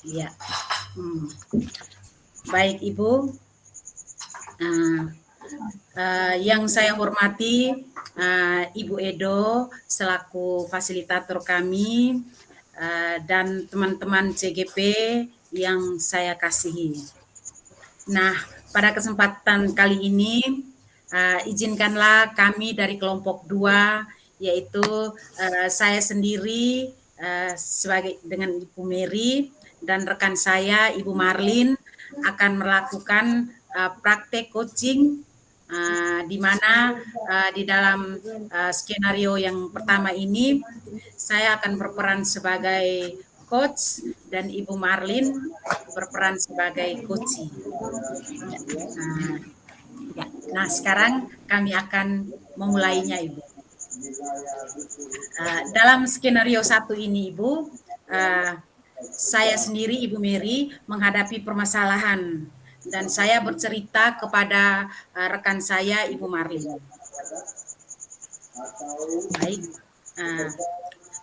Iya. Hmm. Baik Ibu, uh, yang saya hormati Ibu Edo selaku fasilitator kami dan teman-teman CGP yang saya kasihi. Nah, pada kesempatan kali ini izinkanlah kami dari kelompok 2, yaitu saya sendiri sebagai dengan Ibu Mary dan rekan saya Ibu Marlin akan melakukan praktek coaching di mana di dalam skenario yang pertama ini saya akan berperan sebagai coach dan Ibu Marlin berperan sebagai coach. Nah, ya. Nah, sekarang kami akan memulainya, Ibu. Dalam skenario 1 ini, Ibu, saya sendiri, Ibu Mary, menghadapi permasalahan dan saya bercerita kepada rekan saya, Ibu Marlin. Baik.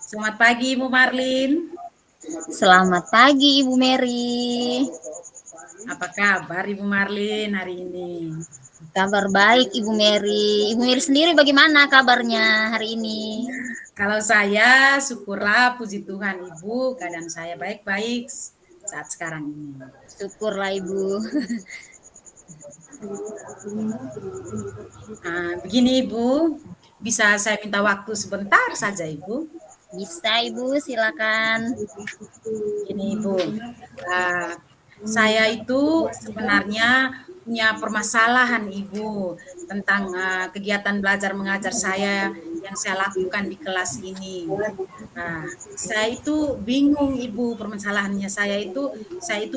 Selamat pagi, Ibu Marlin. Selamat pagi, Ibu Mary. Apa kabar, Ibu Marlin, hari ini? Kabar baik, Ibu Mary. Ibu Mary sendiri bagaimana kabarnya hari ini? Kalau saya, syukurlah, puji Tuhan, Ibu, keadaan saya baik-baik saat sekarang ini. Syukurlah, Ibu. Begini, Ibu, bisa saya minta waktu sebentar saja, Ibu? Bisa, Ibu, silakan. Gini, Ibu, saya itu sebenarnya punya permasalahan, Ibu, tentang kegiatan belajar mengajar saya yang saya lakukan di kelas ini. Saya itu bingung, Ibu, permasalahannya saya itu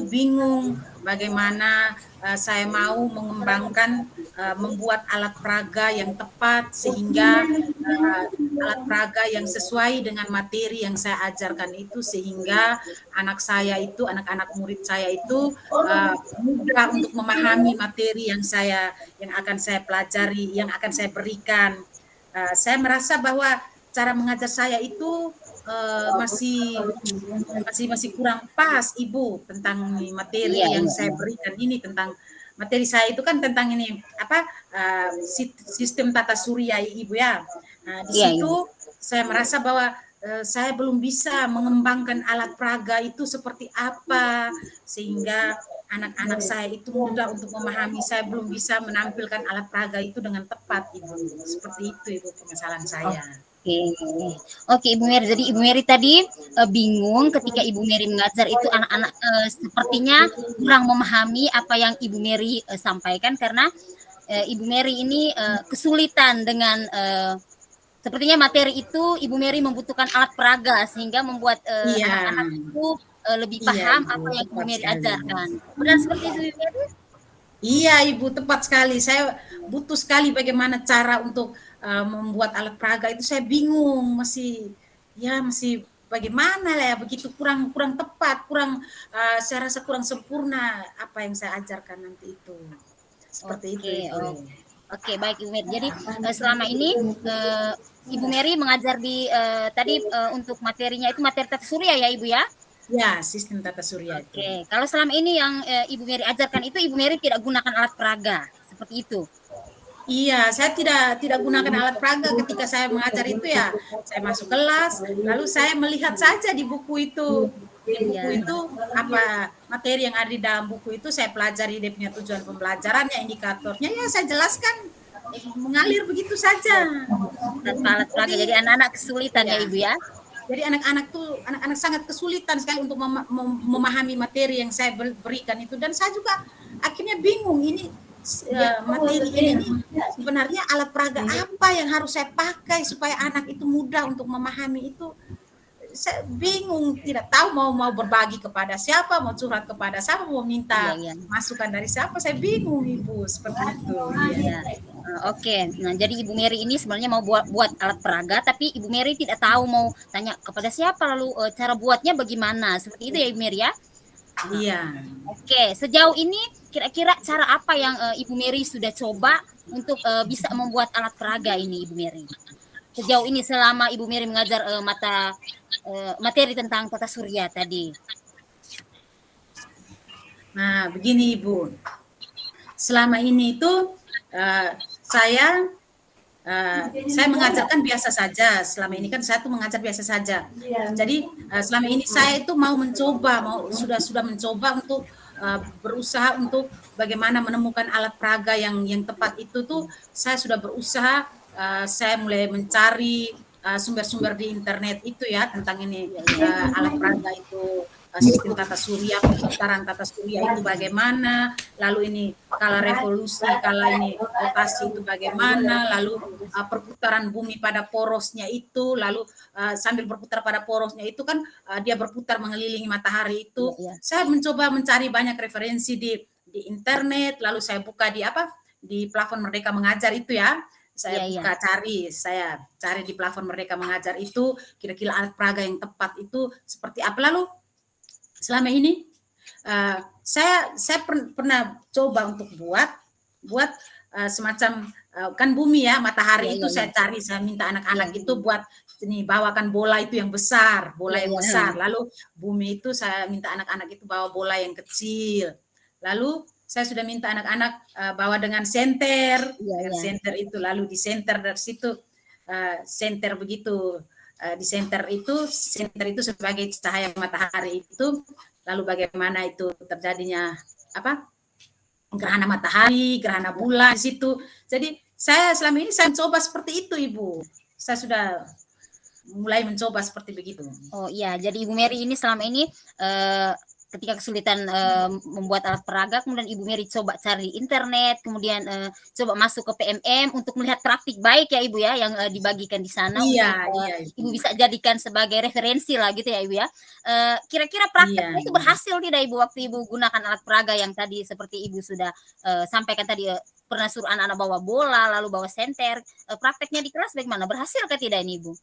bingung bagaimana saya mau mengembangkan membuat alat peraga yang tepat sehingga alat peraga yang sesuai dengan materi yang saya ajarkan itu sehingga anak-anak murid saya itu mudah untuk memahami materi yang akan saya pelajari, yang akan saya berikan. Saya merasa bahwa cara mengajar saya itu masih kurang pas, Ibu, tentang materi yang saya berikan ini, tentang materi saya itu kan tentang ini sistem tata surya, Ibu ya. Di situ saya merasa bahwa saya belum bisa mengembangkan alat peraga itu seperti apa sehingga anak-anak saya itu mudah untuk memahami. Saya belum bisa menampilkan alat peraga itu dengan tepat, Ibu. Seperti itu, Ibu, permasalahan saya. Oke, Ibu Mary. Jadi Ibu Mary tadi bingung ketika Ibu Mary mengajar itu anak-anak sepertinya kurang memahami apa yang Ibu Mary sampaikan karena Ibu Mary ini kesulitan dengan sepertinya materi itu Ibu Mary membutuhkan alat peraga sehingga membuat anak-anak itu lebih paham apa yang Ibu Mary ajarkan. Benar seperti itu, Ibu Mary? Iya, Ibu, tepat sekali. Saya butuh sekali bagaimana cara untuk membuat alat peraga itu. Saya bingung, masih bagaimana lah ya, begitu kurang tepat, saya rasa kurang sempurna apa yang saya ajarkan nanti itu. Seperti itu, Ibu. Oke, baik, Ibu Mary. Jadi selama ini Ibu Mary mengajar di tadi untuk materinya itu materi tata surya ya, Ibu ya? Ya, sistem tata surya itu. Oke, kalau selama ini yang Ibu Mary ajarkan itu Ibu Mary tidak gunakan alat peraga seperti itu. Iya, saya tidak gunakan alat peraga ketika saya mengajar itu ya. Saya masuk kelas, lalu saya melihat saja di buku itu. Di buku itu apa materi yang ada di dalam buku itu saya pelajari, dia punya tujuan pembelajarannya, indikatornya, ya saya jelaskan, mengalir begitu saja. Tanpa alat peraga, jadi anak-anak kesulitan ya Ibu ya. Jadi anak-anak sangat kesulitan sekali untuk memahami materi yang saya berikan itu, dan saya juga akhirnya bingung ini materi ini sebenarnya alat peraga apa yang harus saya pakai supaya anak itu mudah untuk memahami itu. Saya bingung, tidak tahu mau berbagi kepada siapa, mau curhat kepada siapa, mau minta masukan dari siapa, saya bingung, Ibu, seperti itu. Oke, nah jadi Ibu Mary ini sebenarnya mau buat alat peraga, tapi Ibu Mary tidak tahu mau tanya kepada siapa, lalu cara buatnya bagaimana, seperti itu ya Ibu Mary ya? Iya. Oke, sejauh ini kira-kira cara apa yang Ibu Mary sudah coba untuk bisa membuat alat peraga ini, Ibu Mary? Sejauh ini selama Ibu Mary mengajar materi tentang tata surya tadi. Nah, begini Ibu, selama ini itu saya saya mengajarkan biasa saja. Selama ini kan saya tuh mengajar biasa saja. Jadi selama ini saya itu mau mencoba, sudah mencoba untuk berusaha untuk bagaimana menemukan alat peraga yang tepat itu tuh saya sudah berusaha. Saya mulai mencari sumber-sumber di internet itu ya tentang ini Iya, iya. alat peraga itu, sistem tata surya, perputaran tata surya itu bagaimana, lalu ini kala revolusi, kala ini rotasi itu bagaimana, lalu perputaran bumi pada porosnya itu, lalu sambil berputar pada porosnya itu kan dia berputar mengelilingi matahari Iya, itu. iya. Saya mencoba mencari banyak referensi di internet, lalu saya buka di apa di platform Merdeka Mengajar itu ya. Iya, Saya iya. buka saya cari di platform Merdeka Mengajar itu kira-kira alat peraga yang tepat itu seperti apa. Lalu selama ini saya pernah coba untuk buat semacam kan bumi ya Iya, matahari itu iya, iya. saya cari, saya minta Iya. anak-anak itu buat ini bawakan bola itu yang besar, bola Iya, yang iya. besar. Lalu bumi itu saya minta anak-anak itu bawa bola yang kecil. Lalu saya sudah minta anak-anak bawa Iya, dengan iya. senter itu, lalu di senter dari situ senter begitu. Di senter itu sebagai cahaya matahari itu, lalu bagaimana itu terjadinya apa gerhana matahari, gerhana bulan di situ. Jadi saya selama ini saya mencoba seperti itu Ibu. Saya sudah mulai mencoba seperti begitu. Oh iya, jadi Ibu Mary ini selama ini ketika kesulitan membuat alat peraga, kemudian Ibu Mary coba cari di internet, kemudian coba masuk ke PMM untuk melihat praktik baik ya Ibu ya yang dibagikan di sana Iya, untuk iya Ibu Ibu. bisa jadikan sebagai referensi lah gitu ya Ibu ya. Kira-kira Iya, prakteknya itu iya. berhasil tidak Ibu waktu Ibu gunakan alat peraga yang tadi seperti Ibu sudah sampaikan tadi pernah suruh anak-anak bawa bola lalu bawa senter, prakteknya di kelas bagaimana? Berhasil ke tidak ini Ibu?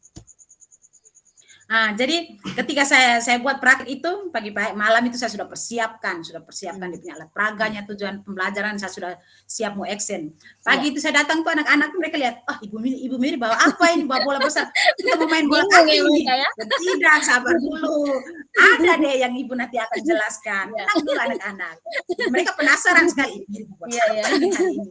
Jadi ketika saya buat praktik itu pagi malam itu saya sudah persiapkan dia punya alat peraganya, tujuan pembelajaran saya sudah siap mau action. Iya. Pagi itu saya datang tuh anak-anak mereka lihat, Ibu Miri bawa apa ini? Bawa bola besar. Kita mau main bola Bingung kaki ya ini. mereka ya? Dan tidak, sabar dulu. Ada deh yang Ibu nanti akan jelaskan. Iya. Tenang dulu anak-anak. Mereka penasaran sekali. Ibu buat Iya, iya. apa ini hari ini?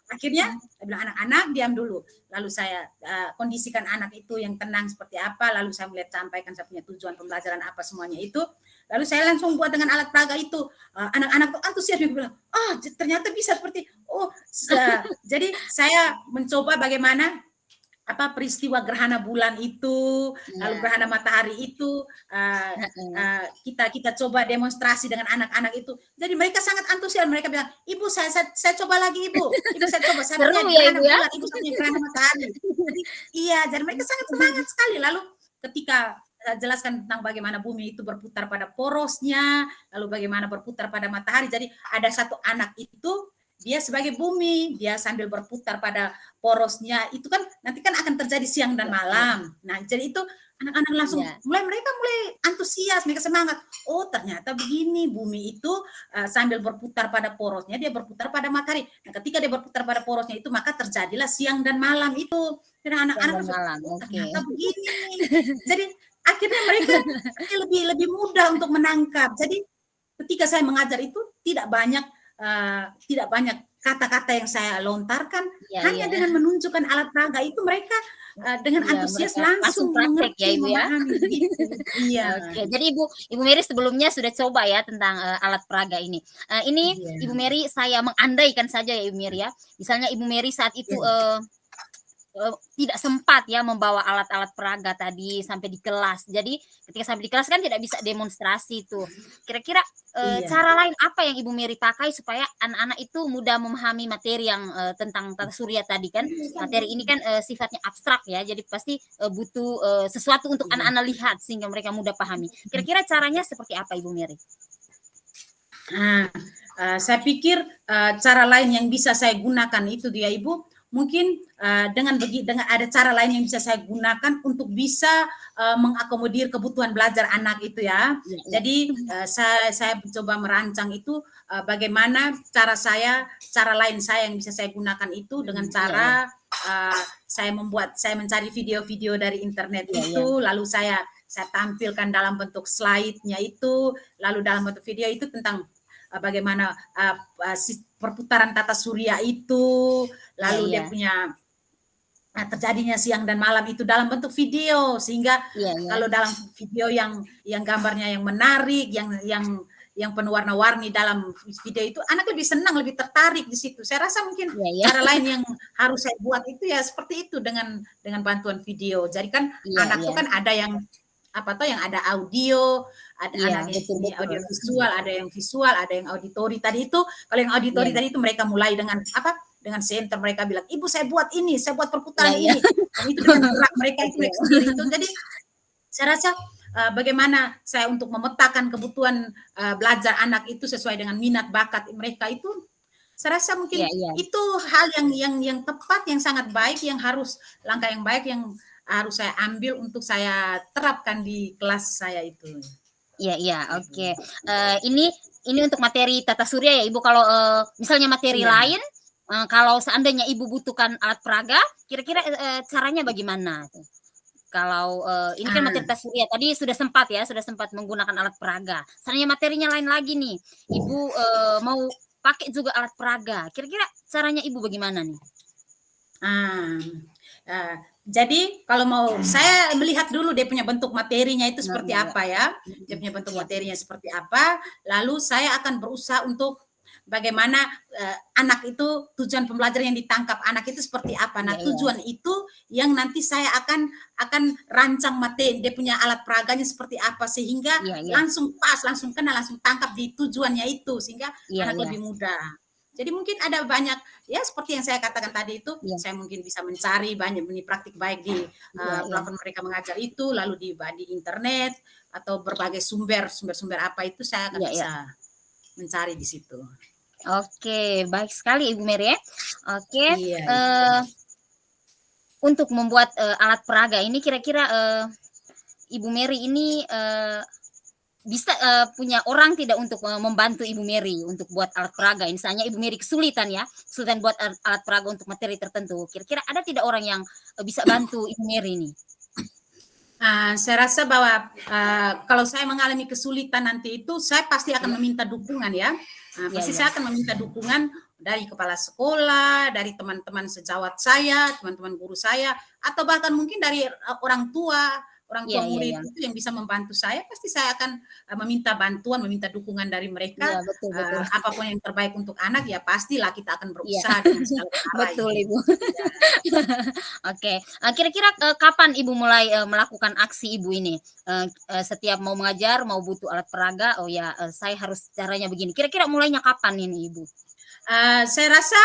Akhirnya saya bilang anak-anak diam dulu. Lalu saya kondisikan anak itu yang tenang seperti apa. Lalu saya melihat sampaikan saya punya tujuan pembelajaran apa semuanya itu. Lalu saya langsung buat dengan alat peraga itu. Anak-anak tuh antusias bilang, ternyata bisa seperti jadi saya mencoba bagaimana peristiwa gerhana bulan itu, lalu Iya. gerhana matahari itu kita coba demonstrasi dengan anak-anak itu. Jadi mereka sangat antusias. Mereka bilang, Ibu saya coba lagi Ibu saya coba saya Seru punya ya gerhana Ibu ya? bulan, Ibu saya punya gerhana matahari. Jadi iya, jadi mereka sangat semangat sekali. Lalu ketika jelaskan tentang bagaimana bumi itu berputar pada porosnya, lalu bagaimana berputar pada matahari. Jadi ada satu anak itu dia sebagai bumi, dia sambil berputar pada porosnya, itu kan nanti kan akan terjadi siang dan malam. Nah, jadi itu anak-anak langsung Iya. mereka mulai antusias, mereka semangat. Oh, ternyata begini bumi itu sambil berputar pada porosnya, dia berputar pada matahari. Nah, ketika dia berputar pada porosnya itu, maka terjadilah siang dan malam itu. Dan Siang anak-anak dan langsung, malam, oh oke. ternyata begini. Jadi akhirnya mereka lebih mudah untuk menangkap. Jadi ketika saya mengajar itu tidak banyak kata-kata yang saya lontarkan, Iya, iya. hanya dengan menunjukkan alat peraga itu mereka dengan Iya, antusias mereka langsung langsung praktek ya mengerti, Ibu ya? memahami begitu. Iya. Oke, jadi Ibu Mary sebelumnya sudah coba ya tentang alat peraga ini. Ini Ibu Iya. Mary saya mengandaikan saja ya Ibu Mary ya. Misalnya Ibu Mary saat itu Iya. tidak sempat ya membawa alat-alat peraga tadi sampai di kelas. Jadi ketika sampai di kelas kan tidak bisa demonstrasi tuh. Kira-kira Iya. cara lain apa yang Ibu Mary pakai supaya anak-anak itu mudah memahami materi yang tentang tata surya tadi kan? Materi ini kan sifatnya abstrak ya. Jadi pasti butuh sesuatu untuk Iya. anak-anak lihat sehingga mereka mudah pahami. Kira-kira caranya seperti apa Ibu Mary? Saya pikir cara lain yang bisa saya gunakan itu dia Ibu, mungkin dengan ada cara lain yang bisa saya gunakan untuk bisa mengakomodir kebutuhan belajar anak itu ya. Iya, iya. Jadi saya mencoba merancang itu bagaimana cara lain saya yang bisa saya gunakan itu dengan Iya, iya. cara saya mencari video-video dari internet Iya, iya. itu, lalu saya tampilkan dalam bentuk slide-nya itu, lalu dalam bentuk video itu tentang bagaimana perputaran tata surya itu, Iya, lalu dia iya. punya terjadinya siang dan malam itu dalam bentuk video, sehingga Iya, iya. kalau dalam video yang gambarnya yang menarik, yang penuh warna-warni dalam video itu, anak lebih senang, lebih tertarik di situ. Saya rasa mungkin Iya, iya. cara lain yang harus saya buat itu ya seperti itu dengan bantuan video. Jadi kan Iya, anak iya. tuh kan ada yang yang ada audio, ada Iya, anak betul, ini betul. audio visual, ada yang auditori. Tadi itu kalau yang auditori Iya. tadi itu mereka mulai dengan dengan center, mereka bilang, "Ibu saya buat ini, saya buat Iya, perputaran iya. ini." Dan itu dengan gerak mereka itu Betul. mereka sendiri itu. Jadi saya rasa bagaimana saya untuk memetakan kebutuhan belajar anak itu sesuai dengan minat bakat mereka itu, saya rasa Iya, mungkin iya. itu hal yang tepat, yang sangat baik, yang harus langkah yang baik yang harus saya ambil untuk saya terapkan di kelas saya itu. Iya, iya, Ibu. oke. Ini untuk materi tata surya ya, Ibu. Kalau misalnya materi Iya. lain, kalau seandainya Ibu butuhkan alat peraga, kira-kira caranya bagaimana tuh? Kalau ini kan materi Ah, tata surya tadi sudah sempat menggunakan alat peraga. Seandainya materinya lain lagi nih, Ibu mau pakai juga alat peraga. Kira-kira caranya Ibu bagaimana nih? ah, ah. Jadi kalau mau saya melihat dulu dia punya bentuk materinya itu Nah, seperti iya, iya. apa ya, dia Mhm, punya bentuk iya, materinya seperti apa, lalu saya akan berusaha untuk bagaimana anak itu tujuan pembelajaran yang ditangkap anak itu seperti apa. iya, Nah, iya. tujuan itu yang nanti saya akan rancang materi, dia punya alat peraganya seperti apa sehingga Iya, iya. langsung pas, langsung kena, langsung tangkap di tujuannya itu sehingga Iya, anak iya. lebih mudah. Jadi mungkin ada banyak ya seperti yang saya katakan tadi itu, Iya, saya mungkin bisa mencari banyak ini praktik baik di iya, iya. platform mereka mengajar itu, lalu di internet atau berbagai sumber-sumber apa itu saya akan Iya, iya. bisa mencari di situ. Oke, baik sekali Ibu Mary ya. Oke, Iya, eee, untuk membuat, alat peraga ini kira-kira, Ibu Mary ini, bisa, punya orang tidak untuk, membantu Ibu Mary untuk buat alat peraga? Misalnya Ibu Mary kesulitan ya, kesulitan buat alat peraga untuk materi tertentu, kira-kira ada tidak orang yang, bisa bantu Ibu Mary ini? Saya rasa bahwa, kalau saya mengalami kesulitan nanti itu, saya pasti Iya, akan meminta dukungan ya. iya, Pasti iya. saya akan meminta dukungan dari kepala sekolah, dari teman-teman sejawat saya, teman-teman guru saya, atau bahkan mungkin dari, orang tua Iya, iya, murid iya. itu yang bisa membantu saya, pasti saya akan, meminta bantuan, meminta dukungan dari mereka, Iya, betul, betul. apa yang terbaik untuk anak, ya pastilah kita akan Iya, berusaha dengan segala cara, betul Ibu. Ibu. Iya. Oke, kira-kira, kapan Ibu mulai, melakukan aksi Ibu ini? Setiap mau mengajar, mau butuh alat peraga, "Oh ya, saya harus caranya begini." Kira-kira mulainya kapan ini Ibu? Saya rasa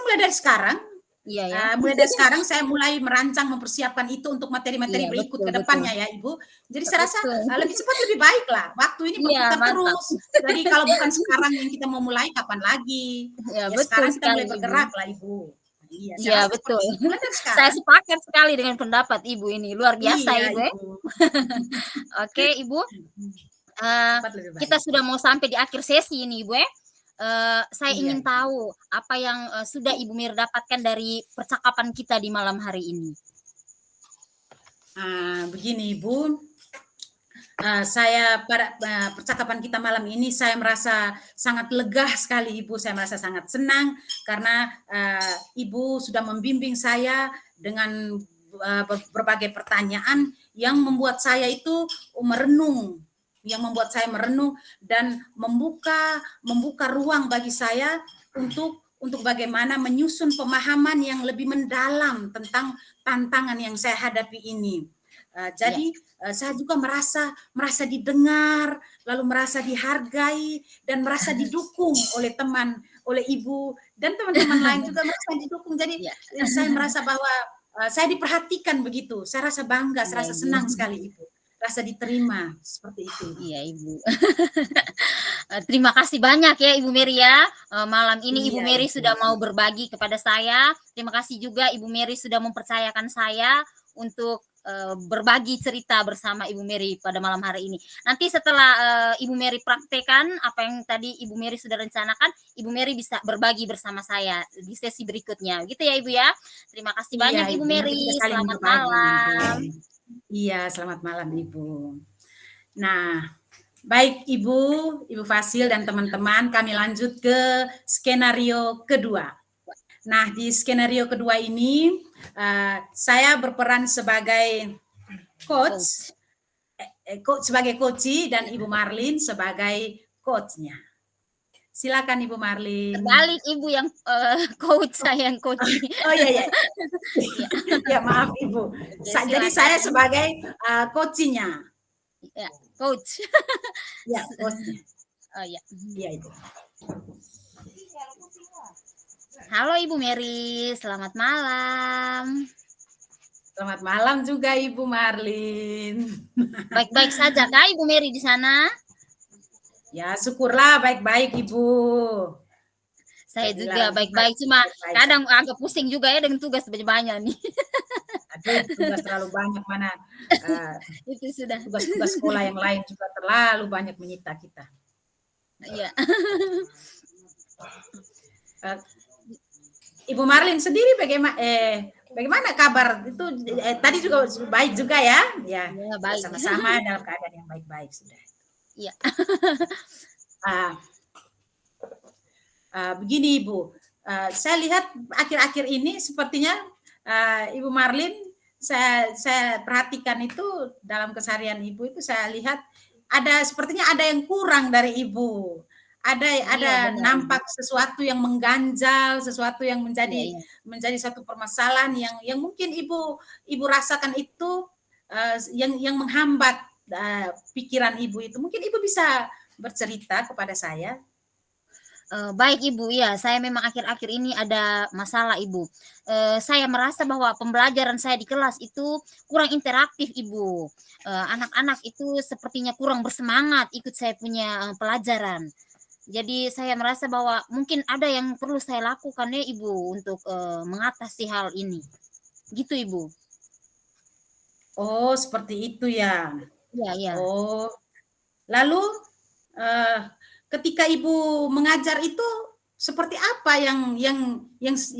mulai dari sekarang. Iya ya? Mulai dari sekarang saya mulai merancang, mempersiapkan itu untuk materi-materi Iya, berikut betul, ke betul. depannya ya, Ibu. Jadi saya rasa, Betul. lebih cepat lebih baik lah, waktu ini Iya, berputar mantap. terus. Jadi kalau bukan sekarang yang kita mau mulai, kapan lagi? Ya, Ya betul sekarang kita sekali mulai Ibu. bergerak lah, Ibu. Iya, saya Iya, rasa betul. seperti itu, mulai dari Saya sekarang. sepakat sekali dengan pendapat Ibu ini, luar biasa Iya, Ibu ya. Ibu. Oke Ibu, eee, Cepat lebih kita baik. sudah mau sampai di akhir sesi ini Ibu ya. Saya Iya, ingin Ibu. tahu apa yang, sudah Ibu Mir dapatkan dari percakapan kita di malam hari ini? Begini Ibu, saya pada percakapan kita malam ini saya merasa sangat lega sekali Ibu, saya merasa sangat senang karena Ibu sudah membimbing saya dengan berbagai pertanyaan yang membuat saya itu merenung, yang membuat saya merenung dan membuka ruang bagi saya untuk bagaimana menyusun pemahaman yang lebih mendalam tentang tantangan yang saya hadapi ini. Iya, Jadi saya juga merasa didengar, lalu merasa dihargai dan merasa didukung oleh teman, oleh ibu dan teman-teman lain juga merasa didukung. Jadi iya, saya merasa bahwa saya diperhatikan begitu. Saya rasa bangga, iya saya rasa Ibu, senang sekali Ibu. Rasa diterima seperti itu. iya Ibu. Terima kasih banyak ya Ibu Mary ya, malam ini Ibu Iya Mary Ibu. sudah mau berbagi kepada saya. Terima kasih juga Ibu Mary sudah mempercayakan saya untuk, berbagi cerita bersama Ibu Mary pada malam hari ini. Nanti setelah, Ibu Mary praktekkan apa yang tadi Ibu Mary sudah rencanakan, Ibu Mary bisa berbagi bersama saya di sesi berikutnya, gitu ya Ibu ya. Terima kasih Iya banyak Ibu Ibu, nanti kita Mary, saling selamat berbagi Ibu. malam. Iya, selamat malam Ibu. Nah, Baik Ibu Fasil dan teman-teman, kami lanjut ke skenario kedua. Nah, di skenario kedua ini saya berperan sebagai coach, sebagai coach dan Ibu Marlin sebagai coachnya. Silakan Ibu Marlin. Terbalik Ibu yang coach, saya yang coach. Oh iya. Ya maaf Ibu. Jadi saya sebagai coachnya. Ya, coach. Ya, coachnya. Oh ya. Iya Ibu. Halo Ibu Mary, selamat malam. Selamat malam juga Ibu Marlin. Baik-baik saja kah Ibu Mary di sana? Ya, syukurlah baik-baik Ibu. Saya juga baik-baik, cuma kadang agak pusing juga ya dengan tugas banyak nih. Aduh, tugas terlalu banyak mana. Itu sudah. Tugas-tugas sekolah yang lain juga terlalu banyak menyita kita. Iya. Ibu Marlin sendiri bagaimana kabar itu? Tadi juga baik juga ya? Ya, baik. Sama-sama dalam keadaan yang baik-baik sudah. Iya. Begini Ibu, saya lihat akhir-akhir ini sepertinya Ibu Marlin, saya perhatikan itu dalam keseharian Ibu itu saya lihat sepertinya ada yang kurang dari Ibu. Ada nampak sesuatu yang mengganjal, sesuatu yang menjadi satu permasalahan yang mungkin Ibu rasakan itu yang menghambat pikiran Ibu itu. Mungkin Ibu bisa bercerita kepada saya. Baik Ibu, ya saya memang akhir-akhir ini ada masalah Ibu. Saya merasa bahwa pembelajaran saya di kelas itu kurang interaktif Ibu. Anak-anak itu sepertinya kurang bersemangat ikut saya punya pelajaran. Jadi saya merasa bahwa mungkin ada yang perlu saya lakukan ya Ibu untuk mengatasi hal ini. Gitu Ibu. Oh, seperti itu ya. Iya. Oh. Lalu ketika Ibu mengajar itu seperti apa yang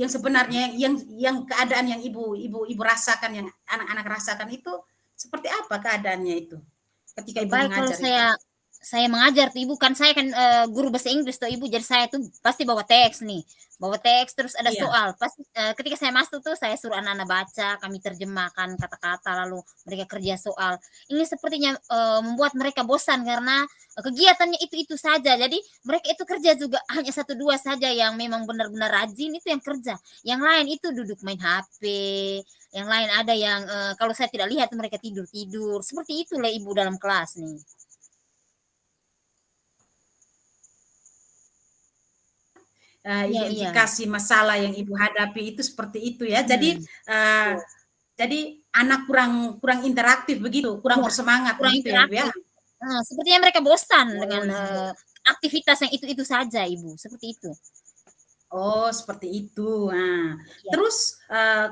sebenarnya yang keadaan yang Ibu rasakan, yang anak-anak rasakan itu seperti apa keadaannya itu ketika Ibu mengajar? Kalau saya mengajar tuh Ibu, kan saya kan guru bahasa Inggris tuh Ibu, jadi saya tuh pasti bawa teks terus ada soal. Pasti ketika saya masuk tuh saya suruh anak-anak baca, kami terjemahkan kata-kata lalu mereka kerja soal. Ini sepertinya membuat mereka bosan karena kegiatannya itu saja. Jadi mereka itu kerja juga hanya 1-2 saja yang memang benar-benar rajin, itu yang kerja. Yang lain itu duduk main HP. Yang lain ada yang kalau saya tidak lihat mereka tidur-tidur. Seperti itulah Ibu dalam kelas nih. Identifikasi masalah yang Ibu hadapi itu seperti itu ya. Jadi anak kurang interaktif begitu, kurang bersemangat begitu ya, Ibu ya. Sepertinya mereka bosan dengan aktivitas yang itu saja Ibu, seperti itu. Oh, seperti itu. Nah, terus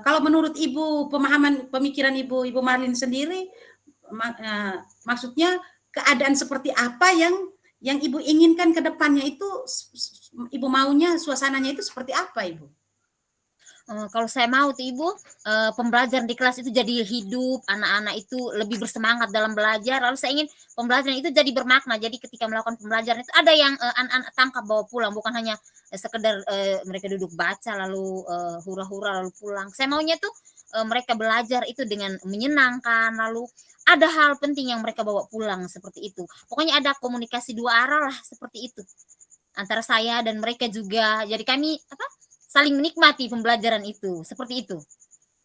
kalau menurut Ibu, pemikiran Ibu Marlin sendiri, maksudnya keadaan seperti apa yang Ibu inginkan ke depannya itu, Ibu maunya suasananya itu seperti apa Ibu? Kalau saya mau tuh Ibu, pembelajaran di kelas itu jadi hidup, anak-anak itu lebih bersemangat dalam belajar, lalu saya ingin pembelajaran itu jadi bermakna. Jadi ketika melakukan pembelajaran itu ada yang anak-anak tangkap bawa pulang, bukan hanya sekedar mereka duduk baca lalu hura-hura lalu pulang. Saya maunya tuh mereka belajar itu dengan menyenangkan, lalu ada hal penting yang mereka bawa pulang seperti itu. Pokoknya ada komunikasi 2 arah lah seperti itu antara saya dan mereka juga. Jadi kami saling menikmati pembelajaran itu, seperti itu.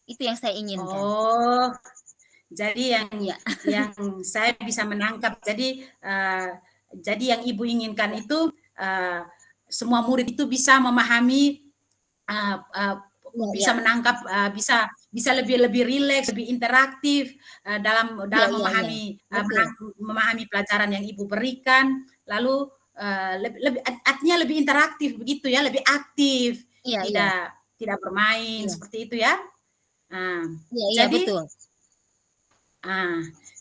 Itu yang saya inginkan. Oh, jadi yang saya bisa menangkap. Jadi yang Ibu inginkan itu semua murid itu bisa memahami, bisa menangkap, bisa lebih rileks, lebih interaktif dalam memahami pelajaran yang Ibu berikan. Lalu artinya lebih interaktif begitu ya, lebih aktif. Tidak bermain seperti itu ya. Jadi betul.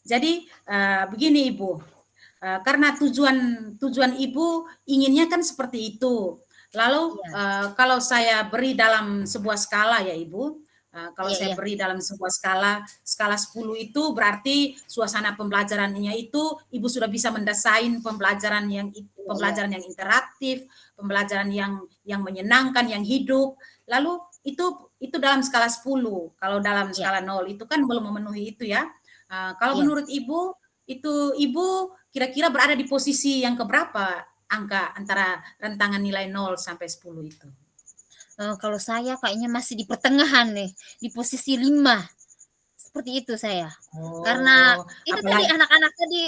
Jadi begini Ibu, karena tujuan Ibu inginnya kan seperti itu. Lalu kalau saya beri dalam sebuah skala ya Ibu, Kalau Iya saya iya beri dalam sebuah skala 10 itu berarti suasana pembelajarannya itu Ibu sudah bisa mendesain iya iya. pembelajaran yang interaktif, pembelajaran yang menyenangkan, yang hidup. Lalu itu dalam skala 10. Kalau dalam Iya skala 0 itu kan belum memenuhi itu ya. Kalau iya. menurut Ibu itu Ibu kira-kira berada di posisi yang keberapa angka antara rentangan nilai 0 sampai 10 itu? Kalau saya kayaknya masih di pertengahan nih, di posisi 5. Seperti itu saya. Karena Oh, itu tadi apalagi anak-anak tadi,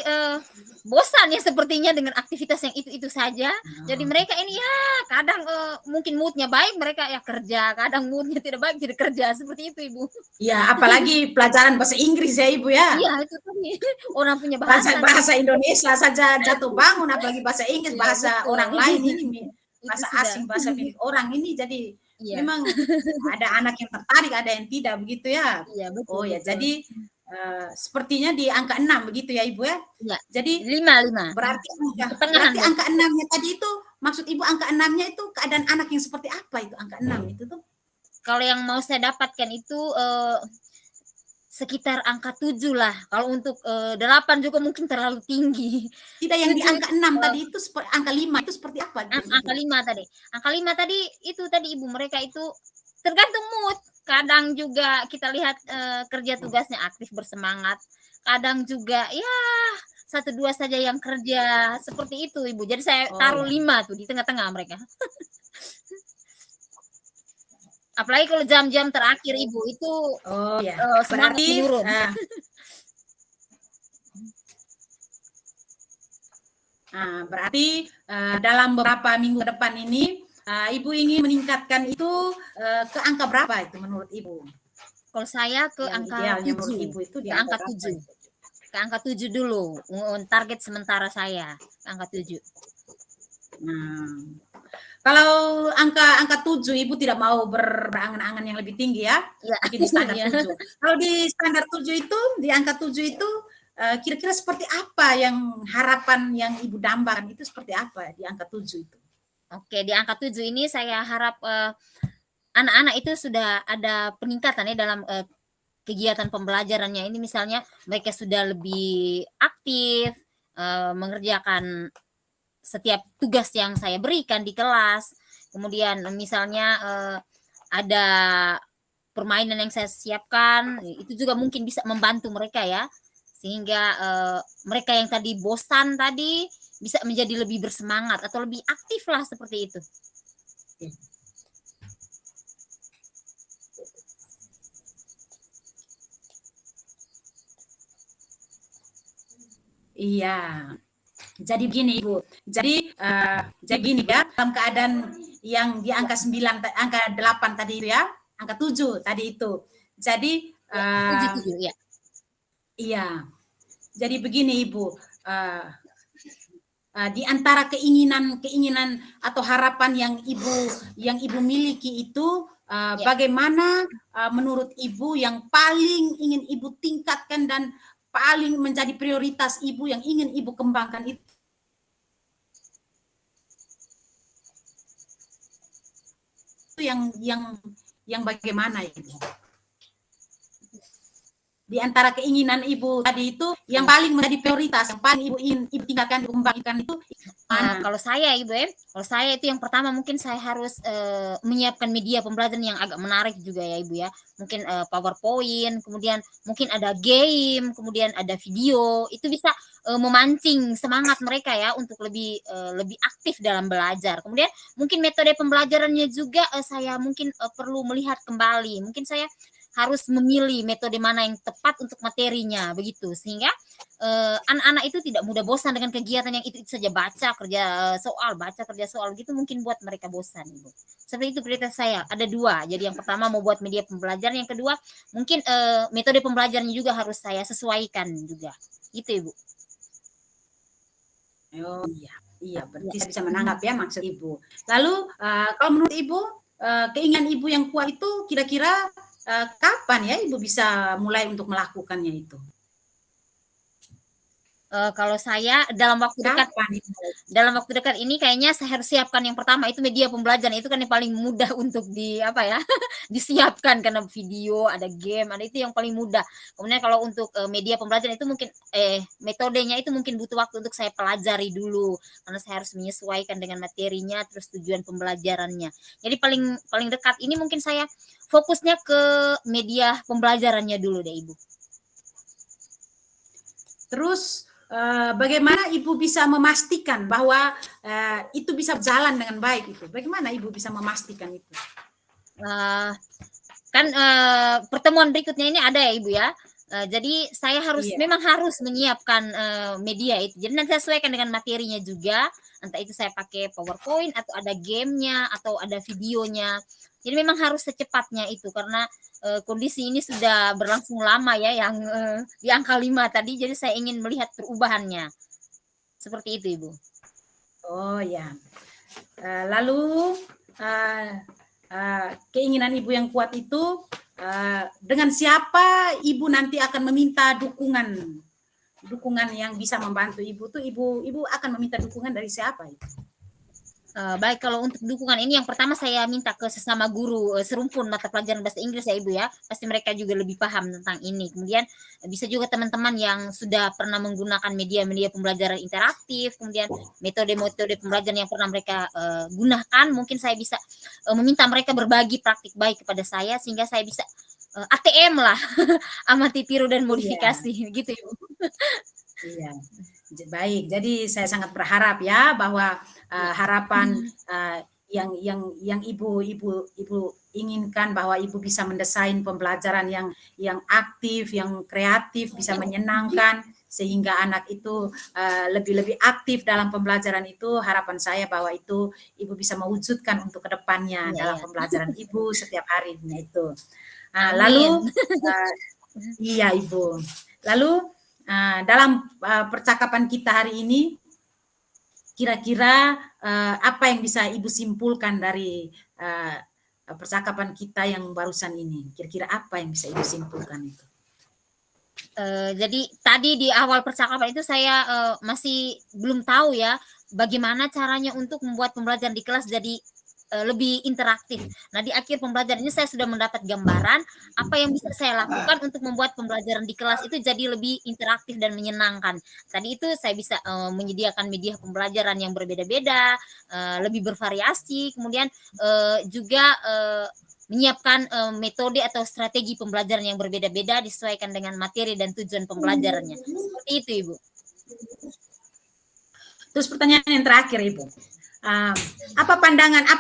bosan ya sepertinya dengan aktivitas yang itu-itu saja. Jadi mereka ini ya kadang, mungkin mood-nya baik mereka ya kerja, kadang mood-nya tidak baik tidak kerja, seperti itu, Ibu. ya apalagi pelajaran bahasa Inggris ya Ibu ya. Iya itu tadi, orang punya Bahasa bahasa nih. bahasa Indonesia saja jatuh bangun, apalagi bahasa Inggris, Iya bahasa betul. orang lain ini, Itu bahasa sudah. asing, bahasa milik orang ini. Jadi Iya memang ada anak yang tertarik, ada yang tidak begitu ya. iya, betul Oh ya, betul. jadi sepertinya di angka 6 begitu ya Ibu ya. Iya, Jadi 5 5, berarti di pertengahan deh. angka 6-nya tadi itu maksud Ibu angka 6-nya itu keadaan anak yang seperti apa itu angka 6 itu tuh? Kalau yang mau saya dapatkan itu, sekitar angka 7 lah. Kalau untuk, 8 juga mungkin terlalu tinggi. Tidak yang di 7 angka itu, 6 tadi itu angka 5 itu seperti apa gitu Ibu? angka 5 tadi. Angka 5 tadi itu tadi Ibu, mereka itu tergantung mood. Kadang juga kita lihat, kerja tugasnya aktif, bersemangat. Kadang juga ya satu 2 saja yang kerja, seperti itu Ibu. Jadi saya Oh taruh ya. 5 tuh di tengah-tengah mereka. Apalagi kalau jam-jam terakhir Ibu, itu, Oh ya. semangat Berarti menurun. berarti dalam beberapa minggu depan ini Ibu ingin meningkatkan itu ke angka berapa itu menurut Ibu? Kalau saya ke Yang angka idealnya menurut 7, Ibu itu di ke angka angka berapa 7, itu? ke angka 7 dulu, target sementara saya, ke angka 7. Nah, kalau angka 7 Ibu tidak mau berangan-angan yang lebih tinggi ya, Iya mungkin di standar iya. 7. Kalau di standar 7 itu, di angka 7 itu kira-kira seperti apa yang harapan yang Ibu dambakan itu seperti apa di angka 7 itu? Oke, di angka 7 ini saya harap, anak-anak itu sudah ada peningkatan ya dalam, kegiatan pembelajarannya ini, misalnya mereka sudah lebih aktif, mengerjakan setiap tugas yang saya berikan di kelas. Kemudian misalnya, ada permainan yang saya siapkan, itu juga mungkin bisa membantu mereka ya. Sehingga, mereka yang tadi bosan tadi, bisa menjadi lebih bersemangat atau lebih aktif lah seperti itu. Iya. Jadi begini Ibu, jadi gini ya, dalam keadaan yang di angka 9, angka 8 tadi itu ya, angka 7 tadi itu. Jadi Ya, 7 7 ya. iya, jadi begini Ibu, di antara keinginan atau harapan yang Ibu miliki itu, Ya. bagaimana menurut Ibu yang paling ingin Ibu tingkatkan dan paling menjadi prioritas Ibu yang ingin Ibu kembangkan itu yang bagaimana Ibu? Di antara keinginan Ibu tadi itu yang paling menjadi prioritas, yang paling Ibu ingin Ibu tingkatkan, Ibu kembangkan itu mana? Kalau saya Ibu ya, kalau saya itu yang pertama mungkin saya harus, menyiapkan media pembelajaran yang agak menarik juga ya Ibu ya. Mungkin, PowerPoint, kemudian mungkin ada game, kemudian ada video, itu bisa, memancing semangat mereka ya untuk lebih aktif dalam belajar. Kemudian mungkin metode pembelajarannya juga, saya mungkin, perlu melihat kembali. Mungkin saya harus memilih metode mana yang tepat untuk materinya, begitu. Sehingga, anak-anak itu tidak mudah bosan dengan kegiatan yang itu saja, baca, kerja soal, gitu mungkin buat mereka bosan, Ibu. Seperti itu prioritas saya, ada 2. Jadi yang pertama mau buat media pembelajaran, yang kedua mungkin, metode pembelajarannya juga harus saya sesuaikan juga, gitu Ibu. Oh iya, iya berarti Ya. saya bisa menangkap ya maksud Ibu. Lalu kalau menurut Ibu keinginan Ibu yang kuat itu kira-kira kapan ya Ibu bisa mulai untuk melakukannya itu? Kalau saya Kapan itu? dalam waktu dekat ini kayaknya saya harus siapkan yang pertama itu media pembelajaran, itu kan yang paling mudah untuk apa ya, disiapkan karena video, ada game, ada itu yang paling mudah. Kemudian kalau untuk, media pembelajaran itu mungkin metodenya itu mungkin butuh waktu untuk saya pelajari dulu, karena saya harus menyesuaikan dengan materinya, terus tujuan pembelajarannya. Jadi paling paling dekat ini mungkin saya fokusnya ke media pembelajarannya dulu deh, Ibu. Terus bagaimana Ibu bisa memastikan bahwa itu bisa berjalan dengan baik itu? Bagaimana Ibu bisa memastikan itu? Kan pertemuan berikutnya ini ada ya Ibu ya. Jadi saya memang harus menyiapkan media itu. Jadi nanti saya sesuaikan dengan materinya juga. Entah itu saya pakai PowerPoint atau ada gamenya atau ada videonya. Jadi memang harus secepatnya itu karena kondisi ini sudah berlangsung lama ya yang di angka 5 tadi. Jadi saya ingin melihat perubahannya. Seperti itu Ibu. Oh ya. Lalu keinginan Ibu yang kuat itu dengan siapa Ibu nanti akan meminta dukungan yang bisa membantu Ibu tuh Ibu akan meminta dukungan dari siapa itu? Baik, kalau untuk dukungan ini yang pertama saya minta ke sesama guru serumpun mata pelajaran bahasa Inggris ya Ibu ya. Pasti mereka juga lebih paham tentang ini. Kemudian bisa juga teman-teman yang sudah pernah menggunakan media-media pembelajaran interaktif, kemudian metode-metode pembelajaran yang pernah mereka gunakan, mungkin saya bisa meminta mereka berbagi praktik baik kepada saya sehingga saya bisa ATM lah, amati, tiru dan modifikasi gitu Ibu. Iya. Baik, jadi saya sangat berharap ya bahwa harapan yang ibu inginkan bahwa Ibu bisa mendesain pembelajaran yang aktif, yang kreatif, bisa menyenangkan sehingga anak itu lebih aktif dalam pembelajaran itu. Harapan saya bahwa itu Ibu bisa mewujudkan untuk kedepannya dalam pembelajaran Ibu setiap harinya itu. Lalu iya Ibu. Lalu dalam percakapan kita hari ini, kira-kira apa yang bisa Ibu simpulkan dari percakapan kita yang barusan ini? Kira-kira apa yang bisa Ibu simpulkan itu? Jadi tadi di awal percakapan itu saya masih belum tahu ya bagaimana caranya untuk membuat pembelajaran di kelas jadi lebih interaktif. Nah, di akhir pembelajaran ini saya sudah mendapat gambaran apa yang bisa saya lakukan untuk membuat pembelajaran di kelas itu jadi lebih interaktif dan menyenangkan. Tadi itu saya bisa menyediakan media pembelajaran yang berbeda-beda, lebih bervariasi, kemudian juga menyiapkan metode atau strategi pembelajaran yang berbeda-beda disesuaikan dengan materi dan tujuan pembelajarannya. Seperti itu, Ibu. Terus pertanyaan yang terakhir, Ibu. Apa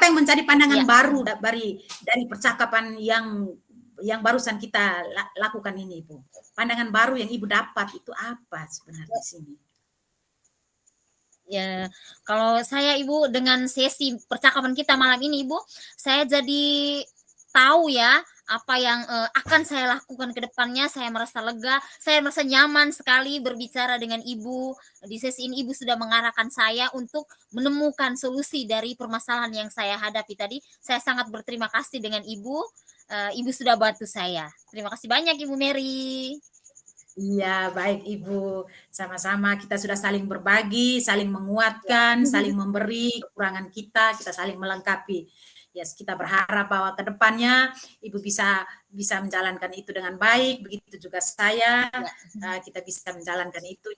yang menjadi pandangan baru dari percakapan yang barusan kita lakukan ini, Ibu? Pandangan baru yang Ibu dapat itu apa sebenarnya di sini? Ya, kalau saya Ibu dengan sesi percakapan kita malam ini Ibu, saya jadi tahu ya apa yang akan saya lakukan ke depannya. Saya merasa lega, saya merasa nyaman sekali berbicara dengan Ibu. Di sesi ini Ibu sudah mengarahkan saya untuk menemukan solusi dari permasalahan yang saya hadapi tadi. Saya sangat berterima kasih dengan Ibu. Ibu sudah bantu saya. Terima kasih banyak Ibu Mary. Iya, baik Ibu. Sama-sama kita sudah saling berbagi, saling menguatkan, saling memberi kekurangan kita saling melengkapi. Yes, kita berharap bahwa ke depannya Ibu bisa menjalankan itu dengan baik, begitu juga saya, kita bisa menjalankan itu,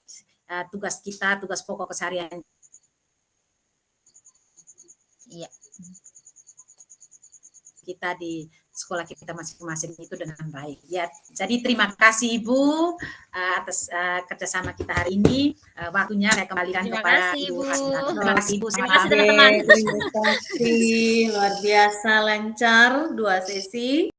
tugas kita, tugas pokok keseharian. Iya. Kita di sekolah kita masing-masing itu dengan baik. Ya, jadi terima kasih Ibu atas kerjasama kita hari ini. Waktunya saya kembalikan kepada Ibu. Terima kasih Ibu. Terima kasih teman-teman. Terima kasih, luar biasa lancar 2 sesi.